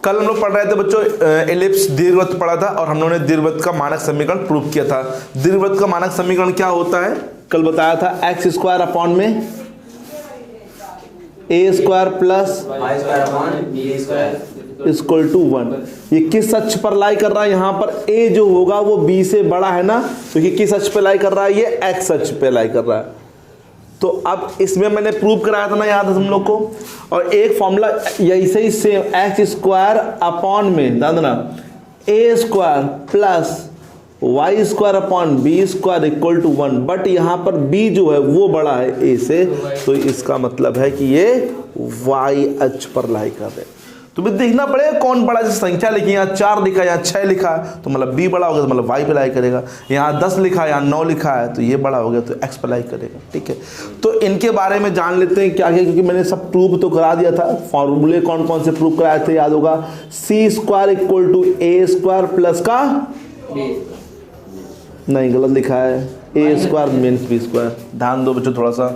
कल हम लोग पढ़ रहे थे बच्चों एलिप्स दीर्घवृत्त पढ़ा था और हम लोगों ने दीर्घवृत्त का मानक समीकरण प्रूव किया था। दीर्घवृत्त का मानक समीकरण क्या होता है कल बताया था, एक्स स्क्वायर अपॉन में a square plus y square upon b square equal to 1। ये किस अक्ष पर लाई कर रहा है, यहाँ पर ए जो होगा वो बी से बड़ा है ना, तो ये किस अक्ष पे लाई कर रहा है, ये एक्स अक्ष पे लाई कर रहा है। तो अब इसमें मैंने प्रूव कराया था ना, याद है तुम लोग को। और एक फॉर्मूला ऐसे ही सेम, एक्स स्क्वायर अपॉन में ध्यान देना a square plus y square upon b square equal to 1। But यहाँ पर बी जो है वो बड़ा है ए से, तो इसका मतलब है कि ये वाई अक्ष पर लाई कर रहे। तुम्हें देखना पड़ेगा कौन बड़ा, जैसे संख्या लिखी यहाँ 4 लिखा है, यहाँ 6 लिखा है, तो मतलब बी बड़ा हो गया तो मतलब वाई पे लाई करेगा। यहाँ 10 लिखा है, यहाँ 9 लिखा है, तो ये बड़ा हो गया तो एक्स पे लाई करेगा। ठीक है, तो इनके बारे में जान लेते हैं क्या क्या, क्योंकि मैंने सब प्रूव तो करा दिया था। फॉर्मूले कौन कौन से प्रूव कराए थे याद होगा, c square equal to A square plus का नहीं, गलत लिखा है, a square means b square. ध्यान दो बच्चों थोड़ा सा।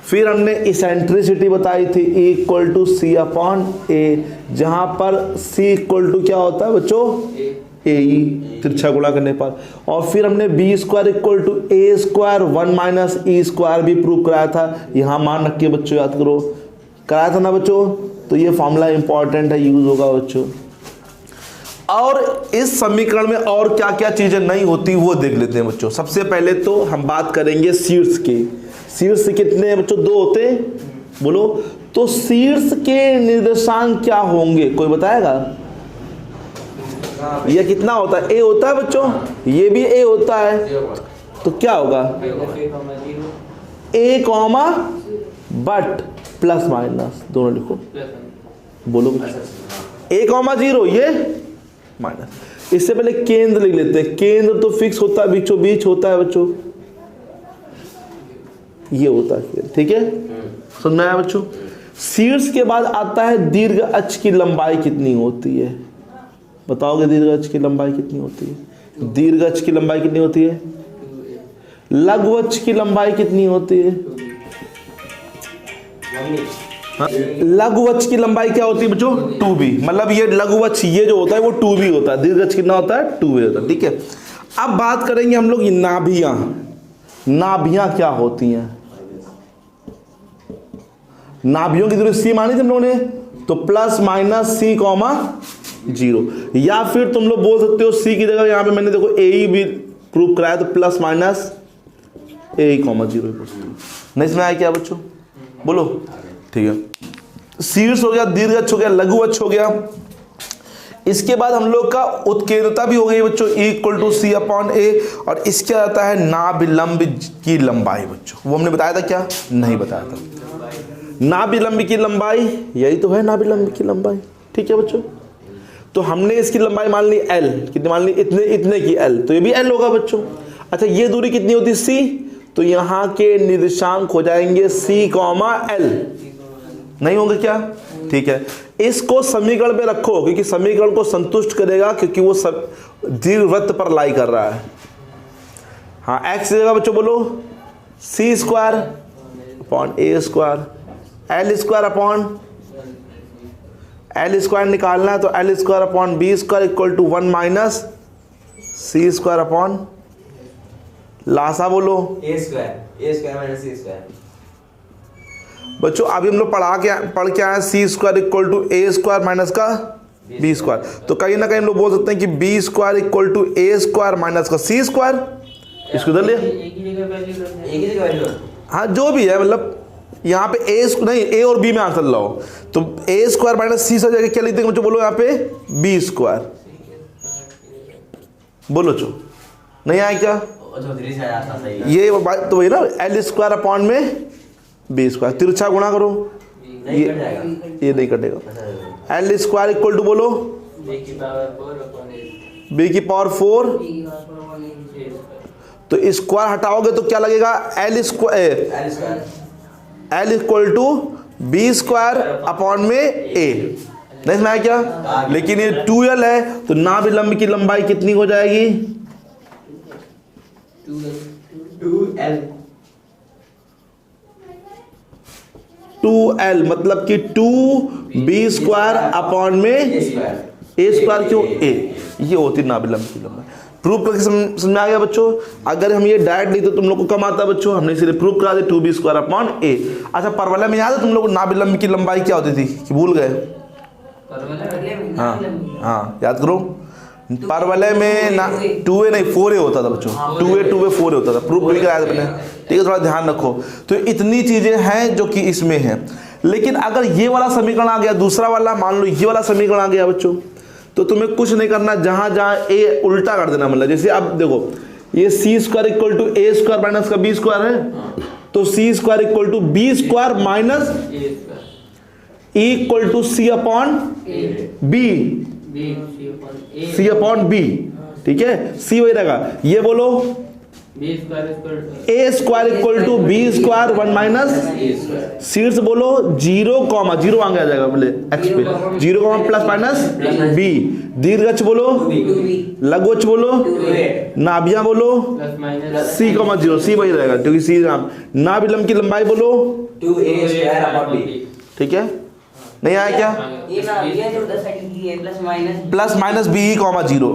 फिर हमने इसेंट्रिसिटी बताई थी, E equal to c upon a, जहां पर C इक्वल टू क्या होता है बच्चों, ए ई, तिरछा गुणा करने पर। और फिर हमने B square equal to A square 1 minus E square भी प्रूव कराया था। यहाँ मान रख के बच्चों याद करो, कराया था ना बच्चों। तो ये फॉर्मूला इंपॉर्टेंट है, यूज होगा बच्चों। और इस समीकरण में और क्या क्या चीजें नहीं होती वो देख लेते हैं बच्चों। सबसे पहले तो हम बात करेंगे शीर्ष की। शीर्ष कितने हैं बच्चों, 2 होते हैं, बोलो। तो शीर्ष के निर्देशांक क्या होंगे, कोई बताएगा? यह कितना होता है, ए होता है बच्चों, ये भी ए होता है, तो क्या होगा ए कॉमा बट प्लस माइनस दोनों लिखो, बोलो ए कॉमा 0 ये माइनस। इससे पहले केंद्र लिख लेते हैं। केंद्र तो फिक्स होता है, बीचों बीच होता है बच्चों, ये होता है। ठीक है, समझ में आया बच्चों। शीर्ष के बाद आता है दीर्घ अक्ष की लंबाई कितनी होती है, बताओगे दीर्घ अक्ष की लंबाई कितनी होती है? दीर्घ अक्ष की लंबाई कितनी होती है? लघु अक्ष की लंबाई कितनी होती है? हाँ? लघु अक्ष की लंबाई क्या होती है बच्चों, 2b। मतलब ये लघु अक्ष ये जो होता है वो 2b होता है, दीर्घ अक्ष कितना होता है, 2a होता है। ठीक है, अब बात करेंगे हम लोग नाभियां। नाभियां क्या होती हैं? नाभियों की दूरी सी मानी थी हम लोगों ने, तो प्लस माइनस सी कॉमा 0। या फिर तुम लोग बोल सकते हो सी की जगह, यहां पे मैंने देखो ए भी प्रूव कराया, तो प्लस माइनस ए कॉमा 0 नहीं समझ आया क्या बच्चों, बोलो। ठीक है, शीर्ष हो गया, दीर्घ अक्ष हो गया, लघु अक्ष हो गया। इसके बाद हम लोग का उत्केंद्रता भी हो गई बच्चों, E equal to c upon a. और इसके आता है नाभिलंब की लंबाई बच्चों, वो हमने बताया था क्या, नहीं बताया था। नाभिलंब की लंबाई यही तो है, नाभिलंब की लंबाई। ठीक है बच्चों, तो हमने इसकी लंबाई मान ली L, कितनी मान ली, इतने इतने की L, तो ये भी L होगा बच्चों। अच्छा, ये दूरी कितनी होती है C, तो यहाँ के निर्देशांक हो जाएंगे C कॉमा L, नहीं होंगे क्या? ठीक है, इसको समीकरण में रखो क्योंकि समीकरण को संतुष्ट करेगा, क्योंकि वो सब दीर्घवृत्त पर लाई कर रहा है। हाँ, x जगह बच्चों बोलो c square upon a square, l square upon l square निकालना है, तो l square upon b square equal to 1 minus c square upon लासा बोलो a square minus c square. बच्चों अभी हम लोग पढ़ के आए c square equal to A square minus का बी स्क्वायर, तो कहीं ना कहीं हम लोग बोल सकते हैं कि B square equal to A square minus का सी स्क्वायर। इसको इधर ले, हाँ जो भी है, मतलब यहाँ पे ए नहीं, ए और बी में आंसर लाओ, तो ए स्क्वायर माइनस सी से जगह क्या लिखते हैं बच्चों, बोलो यहाँ पे बी स्क्वायर, बोलो चो, नहीं आया क्या? ये तो वही ना, एल स्क्वायर अपॉन में बी स्क्वायर, तिरछा गुणा करो, ये नहीं कटेगा। एल स्क्वायर इक्वल टू बोलो बी की पावर 4, तो स्क्वायर हटाओगे तो क्या लगेगा, L equal to B square upon में ए, नहीं समझा क्या? लेकिन ये 2l है, तो नाभिलंब की लंबाई कितनी हो जाएगी, 2l, मतलब कि 2b स्क्वायर अपॉन में ए स्क्वायर क्यों ए, ये होती नाभिलंब की लंबाई। प्रूफ करके समझ में आ गया बच्चों। अगर हम ये डायरेक्ट नहीं तो तुम लोग को कम आता है बच्चों, हमने इसीलिए प्रूफ करा दे 2b स्क्वायर अपॉन ए। अच्छा परवलय में याद है तुम लोग को नाभिलंब की लंबाई क्या होती थी कि भूल गए? हाँ हाँ याद करो, परवलय में ना 2a नहीं 4a होता था बच्चों, 2a 4a होता था, प्रूफ भी कराया था मैंने, ठीक है थोड़ा ध्यान रखो। तो इतनी चीजें हैं जो कि इसमें हैं। लेकिन अगर ये वाला समीकरण आ गया, दूसरा वाला मान लो ये वाला समीकरण आ गया बच्चों, तो तुम्हें कुछ नहीं करना, जहां जहां ए उल्टा कर देना। मतलब जैसे अब देखो ये c square equal to A square minus का बी स्क्वायर है, तो c square equal to B square minus a equal to c upon b, c upon b, ठीक है सी वही रहेगा। ये बोलो a square equal to B square 1 minus सीट्स बोलो 0 कॉमा 0 आगे आ जाएगा बोले एक्स पे 0 कॉमा प्लस माइनस बी। दीर्घच बोलो, लघुवच बोलो, नाभियां बोलो सी कॉमा 0, सी वही रहेगा क्योंकि सी नाभिलंब की लंबाई बोलो 2a स्क्वायर अपॉन b। ठीक है नहीं आया क्या? Plus minus B comma 0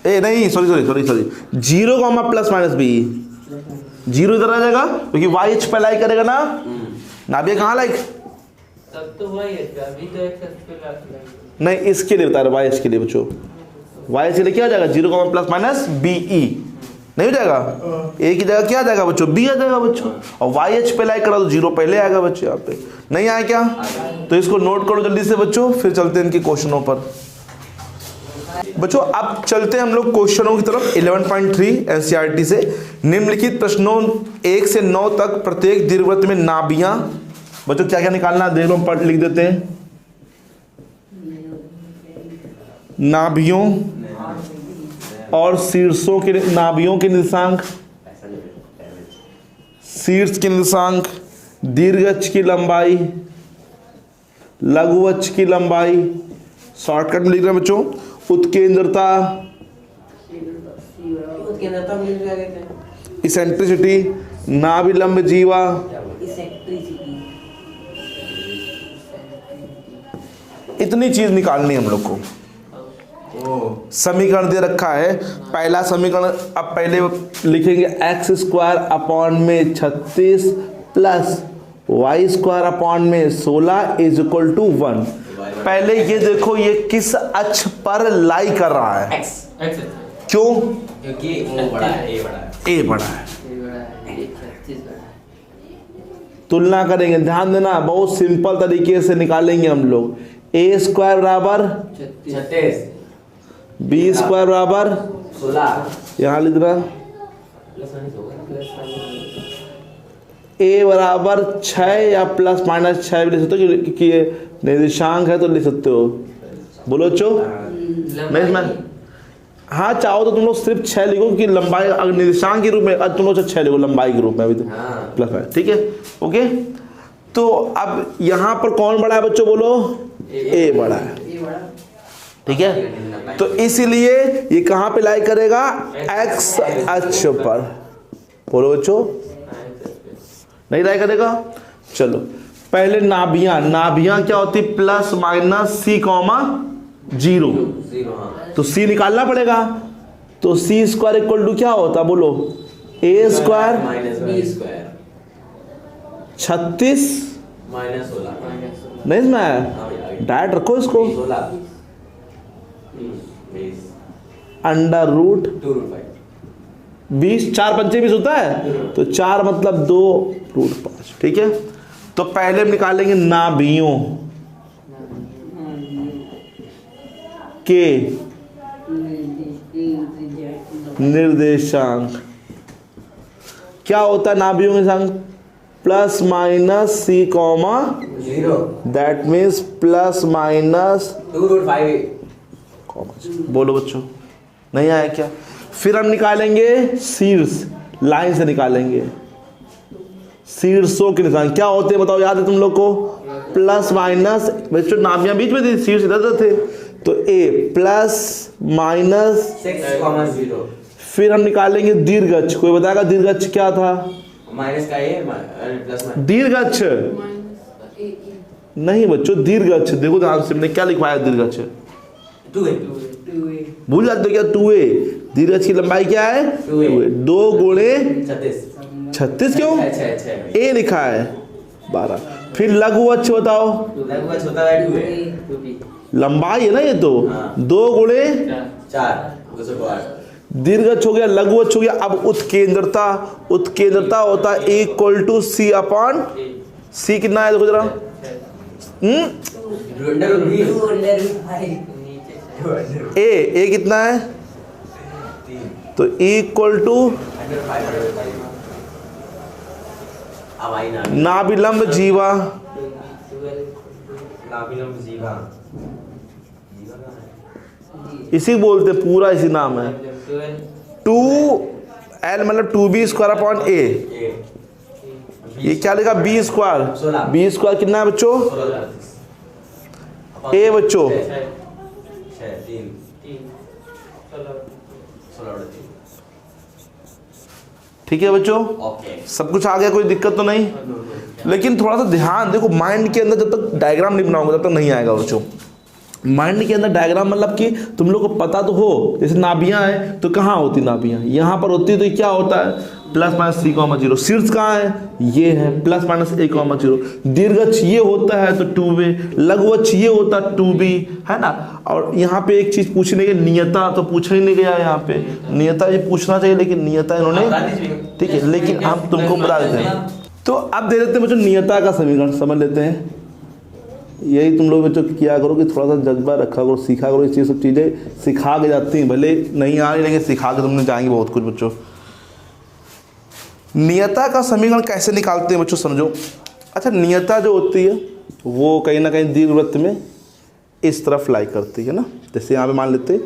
A नहीं sorry 0 comma plus minus B, 0 इधर आ जाएगा क्योंकि वाई एच पे लाई करेगा ना, नाभिया कहाँ लाइक तब तो वही है, अभी तो एक नहीं इसके लिए बता रहे वाई एच के लिए बच्चों, वाई एच के लिए क्या आ जाएगा 0 comma plus minus B E नहीं हो जाएगा, ए की जगह क्या आ जाएगा बच्चों बी आ जाएगा बच्चों, और वाई एच पे लाई करा तो 0 पहले आएगा बच्चों यहाँ पे। नहीं आया क्या? तो इसको नोट करो जल्दी से बच्चों, फिर चलते हैं इनके क्वेश्चनों पर। बच्चों अब चलते हैं हम लोग क्वेश्चनों की तरफ 11.3 एनसीईआरटी से। निम्नलिखित प्रश्नों 1 से 9 तक प्रत्येक दीर्घवृत्त में नाभियां, बच्चों क्या क्या निकालना है देख लो, पढ़ लिख देते हैं। नाभियों और शीर्षों के, नाभियों के निर्देशांक, शीर्ष के निर्देशांक, दीर्घअक्ष की लंबाई, लघुअक्ष की लंबाई, शॉर्टकट में लिख रहे हैं बच्चों, उत्केंद्रता, इसेंट्रिसिटी, नाभिलंब जीवा, इतनी चीज निकालनी है हम लोग को। समीकरण दे रखा है, पहला समीकरण अब पहले लिखेंगे एक्स स्क्वायर अपॉन में 36 प्लस वाई स्क्वायर अपॉन में 16 इज इक्वल टू 1। पहले ये देखो ये किस अक्ष पर लाई कर रहा है, x क्यों? क्योंकि वो बड़ा है, a बड़ा है, ए बड़ा है। तुलना करेंगे, ध्यान देना बहुत सिंपल तरीके से निकालेंगे हम लोग। ए स्क्वायर बराबर 36 बी स्क्वायर बराबर 16 यहाँ लिख रहा ए बराबर 6 या प्लस माइनस 6 भी लिख सकते हो क्योंकि ये निर्देशांक है तो लिख सकते हो। बोलो चो मैं हाँ चाहो तो तुम लोग सिर्फ 6 लिखो कि लंबाई अगर निर्देशांक के रूप में, तुम लोग 6 लिखो लंबाई के रूप में अभी तो प्लस है, ठीक है ओके। तो अब यहाँ पर कौन बड़ा है बच्चों बोलो? ए बड़ा है, ठीक है। तो इसीलिए ये कहाँ पे लाई करेगा? एक्स अक्ष पर। बोलो बच्चों नहीं लाई करेगा। चलो पहले नाभियां, नाभियां क्या होती? प्लस माइनस सी कॉमा 0, तो सी निकालना पड़ेगा। तो सी स्क्वायर इक्वल टू क्या होता बोलो? A square minus b square 36 minus 16 नहीं मैं डायरेक्ट रखो इसको 16 अंडर रूट 2√5 20, 4 पंचे 20 होता है, तो 4 मतलब 2√5, ठीक है। तो पहले हम निकालेंगे नाभियों के निर्देशांक। क्या होता है नाभियों के निर्देशांक? Plus minus C comma 0 that means plus minus 2√5। बोलो बच्चों नहीं आया क्या? फिर हम निकालेंगे शीर्ष, लाइन से निकालेंगे शीर्षों के निशान। क्या होते हैं बताओ, याद है तुम लोग को? प्लस माइनस, बच्चों नाभियां बीच में थी, शीर्ष इधर थे, तो ए प्लस माइनस 6,0। फिर हम निकालेंगे दीर्घअक्ष। कोई बताएगा दीर्घअक्ष क्या था? माइनस का ए प्लस माइनस दीर्घअक्ष नहीं बच्चों, दीर्घअक्ष देखो ध्यान से, मैंने क्या लिखवाया दीर्घअक्ष? 2a भूल जाते हो क्या 2a। दीर्घच की लंबाई क्या है 2a। 2 गुणे 36 36 क्यों छः a लिखा है 12। फिर लघुवच्छ बताओ, लगभग होता है 2a टू बी लंबाई है ना ये तो। हाँ। 2 गुणे 4 2 को 8 दीर्घच हो गया, लघुवच्छ हो गया। अब उत्केंद्रता, उत्केंद्रता होता है इक्वल टू सी अपॉन सी। कितना है देखो जरा, अंडर रूट भी नीचे ए कितना है, तो इक्वल टू अंडर 5 अब आई ना नाभिलंब जीवा, नाभिलंब जीवा इसी बोलते हैं, पूरा इसी नाम है। 2l मतलब 2b स्क्वायर अपॉन a। ये क्या लिखा बी स्क्वायर, 16। बी स्क्वायर कितना है बच्चों, ए बच्चों 16 ठीक है बच्चों। ओके सब कुछ आ गया, कोई दिक्कत तो नहीं। लेकिन थोड़ा सा ध्यान देखो, माइंड के अंदर जब तक डायग्राम नहीं बनाओगे तब तक नहीं आएगा बच्चों। माइंड के अंदर डायग्राम मतलब कि तुम लोग को पता तो हो, जैसे नाभियां हैं तो कहाँ होती नाभियां, यहाँ पर होती है। तो ये क्या होता है प्लस माइनस सी कॉमा 0। शीर्ष कहाँ है, ये है प्लस माइनस ए कॉमा 0। दीर्घच ये होता है तो 2a, लघुवच्छ ये होता है 2b, है ना। और यहाँ पे एक चीज पूछने के, नियता तो पूछा ही नहीं गया यहाँ पे। नियता ये पूछना चाहिए लेकिन नियता इन्होंने, ठीक है, लेकिन हम तुमको बता देते हैं। तो अब दे देते हैं बच्चों नियता का समीकरण, समझ लेते हैं। यही तुम लोग बच्चों किया करो कि थोड़ा सा जज्बा रखा करो, सीखा करो। ये सब चीज़ें सिखा के जाती हैं, भले नहीं आ रही लेकिन सिखा के तुमने जाएंगे बहुत कुछ बच्चों। नियता का समीकरण कैसे निकालते हैं बच्चों समझो। अच्छा, नियता जो होती है वो कहीं ना कहीं दीर्घवृत्त में इस तरफ लाई करती है ना। जैसे यहाँ पे मान लेते हैं,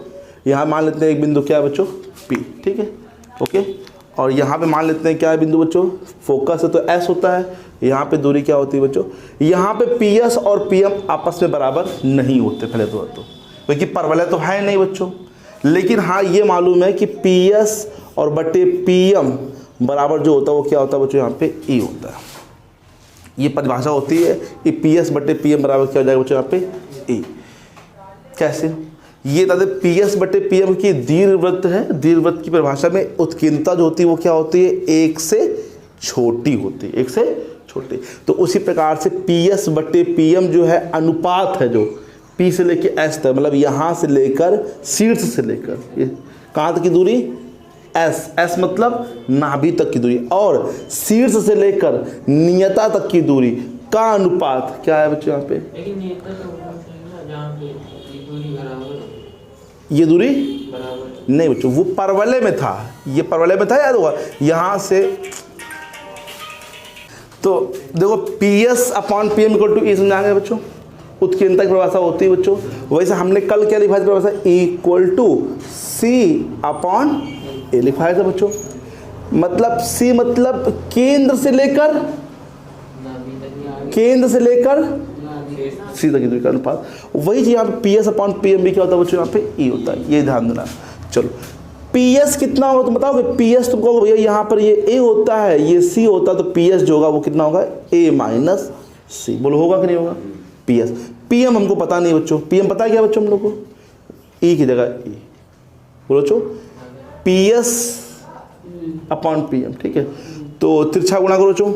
यहाँ मान लेते हैं एक बिंदु क्या है बच्चों P, ठीक है, ओके। और यहाँ पे मान लेते हैं क्या है बिंदु बच्चों, फोकस है तो S होता है। यहाँ पे दूरी क्या होती है बच्चों, यहाँ पे PS और PM आपस में बराबर नहीं होते पहले तो, क्योंकि परवलय तो है नहीं बच्चों। लेकिन हाँ ये मालूम है कि PS और बटे PM बराबर जो होता है वो क्या होता है बच्चों, यहाँ पे E होता है। ये परिभाषा होती है कि PS बटे PM बराबर क्या हो जाएगा बच्चों यहाँ पे E। कैसे, ये बता दें PS बटे PM की दीर्घवृत्त है। दीर्घवृत्त की परिभाषा में उत्कीर्णता जो होती है वो क्या होती है, 1 से छोटी होती है, 1 से छोटी। तो उसी प्रकार से PS बटे PM जो है अनुपात है, जो P से लेकर S तक, मतलब यहाँ से लेकर शीर्ष से लेकर ये कहाँ तक की दूरी S मतलब नाभि तक की दूरी, और शीर्ष से लेकर नियता तक की दूरी का अनुपात क्या है बच्चों यहाँ पे, लेकिन नियता तो होना चाहिए ना जहाँ पे ये दूरी बराबर ये दूरी बराबर नहीं बच्चों, वो परवलय में था, ये परवलय में था, याद होगा। यहाँ से तो देखो PS upon PM equal to E समझाएंगे बच्चों, उत्कीर्णता की परिभाषा होती है बच्चों। वैसे हमने कल क्या लिखा था परिभाषा, equal to C upon A लिखा था बच्चों। मतलब C मतलब केंद्र से लेकर, नाभि तक ही आगे केंद्र से लेकर नाभि सी तक की दूरी का अनुपात। वही चीज यहाँ पे PS अपॉन PM भी क्या होता है बच्चों, यहाँ पे E होता है, ये ध्यान देना। चलो PS कितना होगा तुम बताओगे, PS तुमको भैया यहाँ पर ये A होता है, ये C होता है, तो PS जो होगा वो कितना होगा, A माइनस C। बोलो होगा कि नहीं होगा PS। PM हमको पता नहीं बच्चों, PM पता है क्या बच्चों हम लोग को, E की जगह E। बोलो बच्चों PS अपॉन PM, ठीक है। तो तिरछा गुणा करो बच्चों,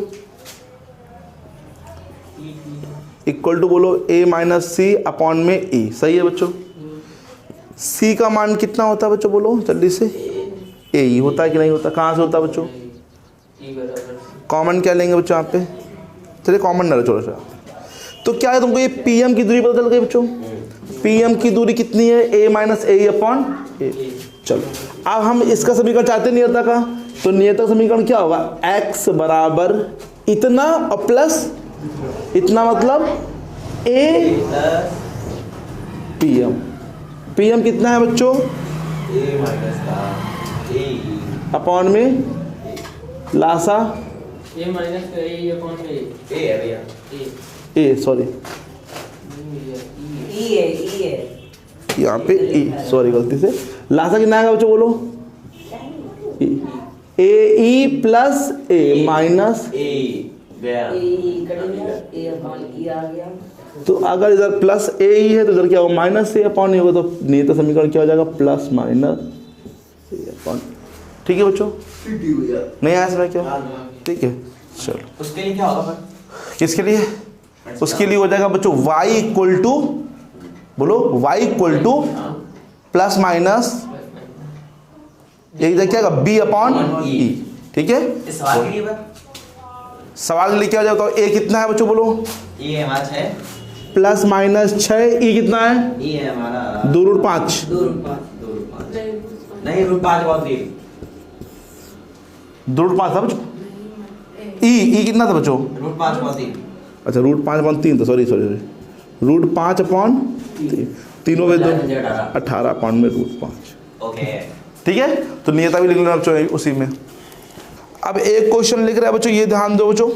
इक्वल टू बोलो A माइनस C अपॉन में E, सही है बच्चों। C का मान कितना होता है बच्चों, बोलो जल्दी से, A ही होता है कि नहीं होता, कहाँ से होता है बच्चों, ई बराबर कॉमन क्या लेंगे बच्चों यहाँ पे, चलिए कॉमन ना लो, चलो चलो। तो क्या है तुमको ये PM की दूरी पता चल गई बच्चों, PM की दूरी कितनी है, A minus A upon A। चलो अब हम इसका समीकरण चाहते हैं नियता का, तो नियता का समीकरण क्या होगा, x बराबर इतना और प्लस इतना, मतलब A PM। PM कितना है बच्चों, A माइनस का A अपॉन में लासा ए माइनस का ए अपॉन में A है भैया, ए A, सॉरी ई यहाँ पे E, सॉरी गलती से। लासा कितना आएगा बच्चों बोलो, AE plus A minus A गया ए अपॉन ई आ गया, तो अगर इधर प्लस ए ही है तो इधर क्या होगा माइनस ए अपॉन ए होगा, तो नियत समीकरण क्या हो जाएगा प्लस माइनस ए अपॉन। ठीक है बच्चों, नहीं आया समझ क्या? ठीक है चलो। उसके लिए क्या होगा फिर? किसके लिए? उसके लिए हो जाएगा बच्चों y इक्वल टू, बोलो y equal to plus minus एक जगह क्या बी अपॉन ई। ठीक है, इस सवाल के लिए फिर? सवाल लेके आ जाओ। तो ए कितना है बच्चों बोलो? ये हमारा 6 प्लस माइनस 6, ई कितना है? ये है हमारा 2√5। 2√5 नहीं, √5 बहुत देर। 2√5 था बच्चों। ई कितना था बच्चों? √5 बहुत देर। अच्छा √5/3 था, सॉरी √5/3, तीनों में 2 18 अपॉन में √5। ओके, ठीक है, तो नियता भी लिख लेना बच्चों उसी में। अब एक क्वेश्चन लिख रहा है बच्चों, ये ध्यान दो बच्चों।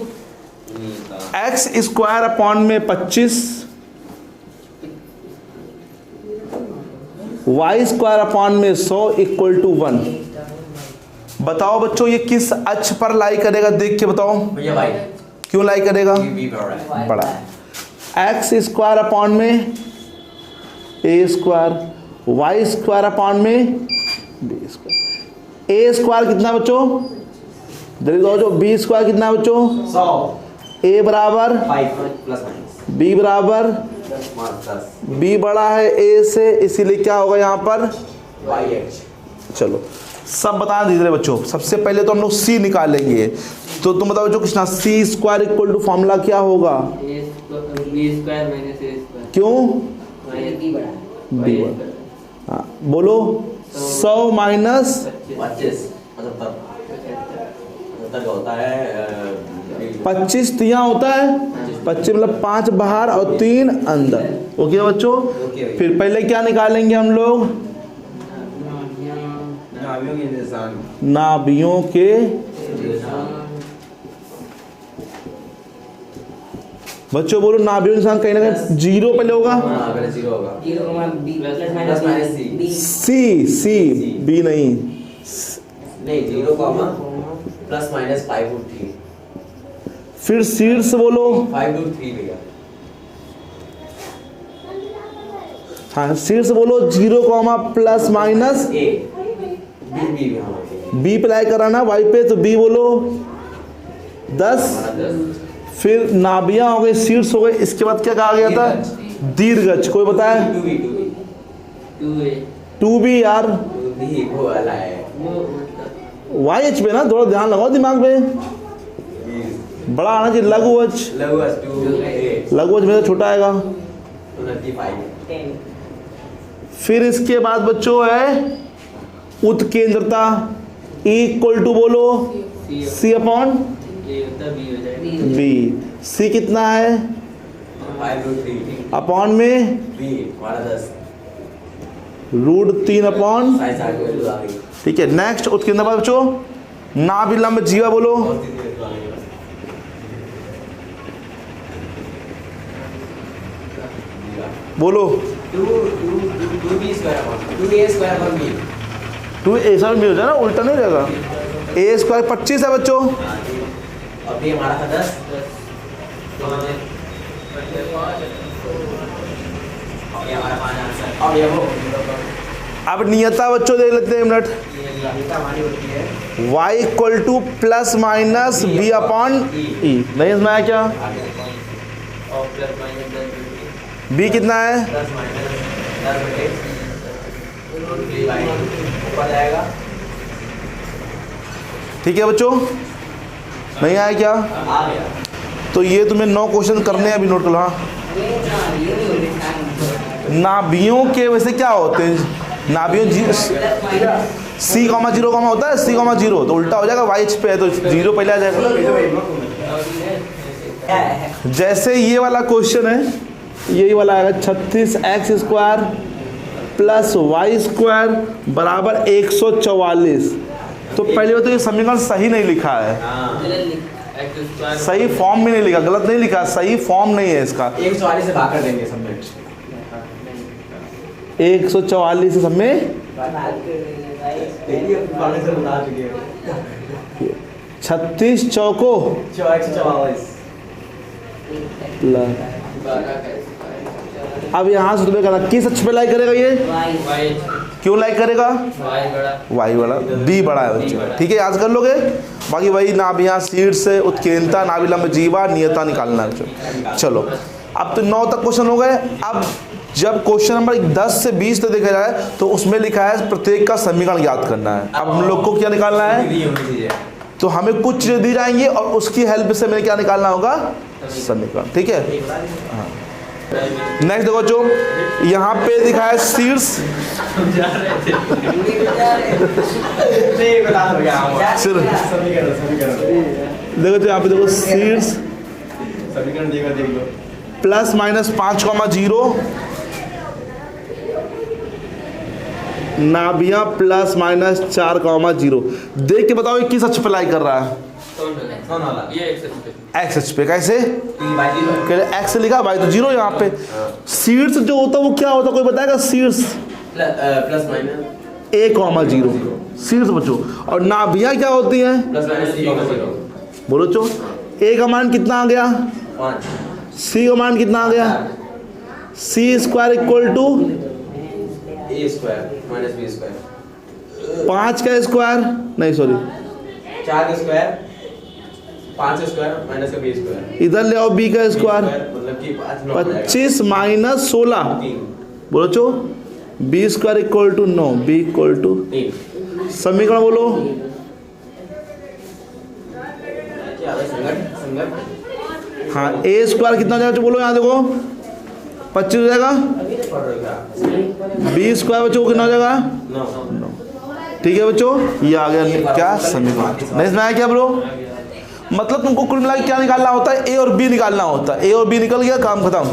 एक्स स्क्वायर अपॉन में 25, वाई स्क्वायर अपॉन में 100 इक्वल टू 1। बताओ बच्चों ये किस अक्ष पर लाई करेगा, देख के बताओ। भैया भाई क्यों लाई करेगा? बी बढ़ रहा है। बड़ा एक्स स्क्वायर अपॉन में a square, Y square upon में बी स्क्वायर। ए स्क्वायर कितना बच्चों? जल्दी दो। बी स्क्वायर कितना बच्चों? 100 ए बराबर 5 प्लस माइनस बी बराबर 10 बी बड़ा है ए से, इसीलिए क्या होगा यहाँ पर YH। चलो सब बता दीजिए बच्चों। सबसे पहले तो हम लोग सी निकालेंगे, तो तुम बताओ बच्चों कितना? सी स्क्वायर इक्वल टू फॉर्मूला क्या होगा? बी स्क्वायर माइनस ए स्क्वायर। क्यों? बी बड़ा। बी बड़ा। हाँ बोलो 100 माइनस 25 75 का होता है 25 तिया होता है 25 मतलब 5 बाहर और 3 अंदर। ओके बच्चों, ओके। फिर पहले क्या निकालेंगे हम लोग? नाभियों के निशान। नाभियों के बच्चों बोलो नाभियों के निशान कहीं ना कहीं 0 पहले होगा। हाँ, पहले 0 होगा। प्लस माइनस सी बी नहीं, नहीं 0 प्लस माइनस 5√3 फिर शीर्ष बोलो। 5√3 भैया। हाँ शीर्ष बोलो 0 प्लस माइनस ए बी हाँ बी अप्लाई कराना वाई पे, तो बी बोलो 10। फिर नाभियां हो गए, शीर्ष हो गए, इसके बाद क्या कहा गया था? दीर्घच। कोई बताए? 2b यार, 2b वो वाला है वाई एच पे ना, थोड़ा ध्यान लगाओ दिमाग पे। बड़ा आना चाहिए लघुवच। लघुवच 2a लघुवच में तो छोटा आएगा। 25 फिर इसके बाद बच्चों है उत्केंद्रता, E इक्वल टू बोलो C अपॉन बी। सी कितना है? 5√3 अपॉन में b हमारा 10 √3 अपॉन। साइंस आ गई। ठीक है, नेक्स्ट उत्केंद्रता बच्चों नाभिलंब जीवा बोलो। बोलो 2b square upon 2a square upon b। 2 ऐसा भी हो जाए ना, उल्टा नहीं रहेगा। ए स्क्वायर 25 है बच्चों, अब ये हमारा था 10। ये हमारा 5 आंसर। अब ये वो अब नियता बच्चों देख लेते हैं एक मिनट। नियता हमारी होती है y equal to plus minus b upon e. नहीं समझ में आया क्या? और प्लस माइनस 10 b कितना है? प्लस माइनस 10 ऊपर जाएगा। ठीक है बच्चों, नहीं आया क्या? आ गया। तो ये तुम्हें 9 क्वेश्चन करने हैं, अभी नोट कर लो। हाँ, नाभियों के वैसे क्या होते हैं? नाभियों C, 0 होता है, C, 0 तो उल्टा हो जाएगा, वाई एच पे है तो 0 पहले आ जाएगा। जैसे ये वाला क्वेश्चन है, यही वाला आएगा 36x square plus y square बराबर 144। तो पहले तो ये समीकरण सही नहीं लिखा है, सही फॉर्म में नहीं लिखा, गलत नहीं लिखा, सही फॉर्म नहीं है इसका। 144 से भाग कर देंगे सब में। 144 से सब में 36 चौको 144 प्लस अब यहाँ से तुम्हें कहना किस अक्ष पे लाई करेगा ये, वाई क्यों लाइक करेगा, वाई बड़ा वाई बड़ा, बी बड़ा है बच्चे, ठीक है याद कर लोगे। बाकी वही नाभियाँ शीर्ष उत्केंद्रता नाभिलंब जीवा नियता निकालना है बच्चों। चलो अब तो 9 तक क्वेश्चन हो गए। अब जब क्वेश्चन नंबर 10 से 20 तक देखा जाए तो उसमें लिखा है प्रत्येक का समीकरण ज्ञात करना है। अब हम लोग को क्या निकालना है, तो हमें कुछ चीज़ें दी जाएंगी और उसकी हेल्प से हमें क्या निकालना होगा, समीकरण, ठीक है। हाँ नेक्स्ट देखो जो यहाँ पे दिखा है शीर्ष, देखो जो यहाँ पे देखो शीर्ष प्लस माइनस 5,0 नाभियाँ प्लस माइनस 4,0। देख के बताओ ये किस अक्ष पे लाई कर रहा है, ये एक्स अक्ष पे। कैसे, एक्स लिखा भाई तो 0 यहाँ पे। शीर्ष जो होता है वो क्या होता है, कोई बताएगा शीर्ष, प्लस माइनस A,0 शीर्ष बच्चों। और नाभियाँ क्या होती हैं, प्लस माइनस बोलो चो, A का मान कितना आ गया, 5 C का मान कितना आ गया, C² = A square minus B square 5 का स्क्वायर, नहीं सॉरी 4 का स्क्वायर 5 का स्क्वायर माइनस का B स्क्वायर, इधर ले आओ B का स्क्वायर, मतलब कि 5 25 माइनस 16, बोलो चो B² = 9, B = 3 समीकरण बोलो, क्या है संगत हाँ A² कितना हो जाएगा, बोलो यहाँ देखो 25 हो जाएगा, अभी नहीं पढ़ रहे क्या, B² बच्चों कितना हो जाएगा, 9 ठीक है बच्चों। ये आ गया क्या समीकरण, नहीं इसमें आया क्या ब्रो, मतलब तुमको कुल मिला के क्या निकालना होता है, A और B निकालना होता है। A और B निकल गया, काम खत्म।